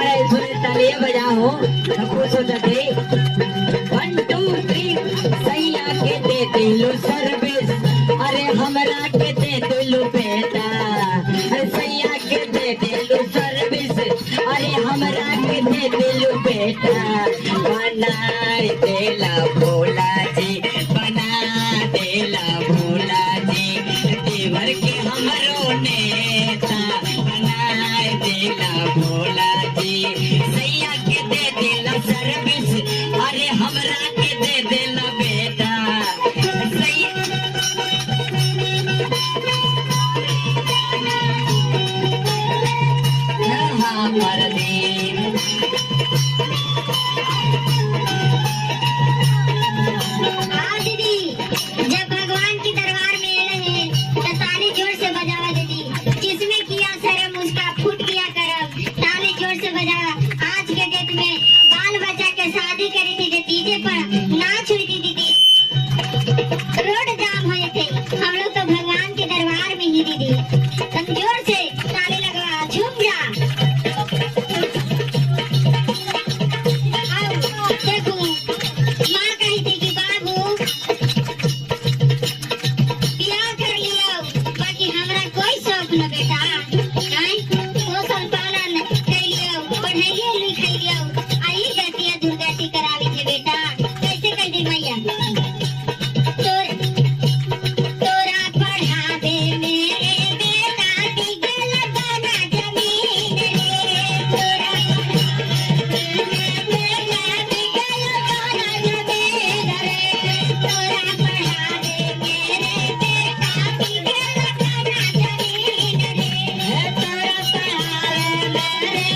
हो खुश हो जाते 1 2 3 सैया के दे दिलो सर्विस अरे हमरा के दे दिलो बेटा अरे सैया के दे दिलो सर्विस अरे हमरा के दे दिलो बेटा बना देला भोला जी बना देला भोला जी देवर के हमरो नेता बना देला भोला जी सैया के दे देला सर्विस अरे हमरा के दे देला बेटा हमार दिन दीदी जब भगवान की दरबार में रहे तो ताली जोर से बजावा दीदी जिसमें किया शर्म उसका फूट किया करम ताली जोर से बजावा आज के डेट में बाल बच्चा के शादी करी थी जो डीजे पर नाच हुई थी दीदी रोड जाम हुए थे हम लोग तो भगवान के दरबार में ही दीदी तुम जोर से ताली लगवा झूम जा देखो माँ कही थी तोरा पढ़ा दे मेरे बेटा बिगड़ जाना जमीन रे तोरा पढ़ावे मेरे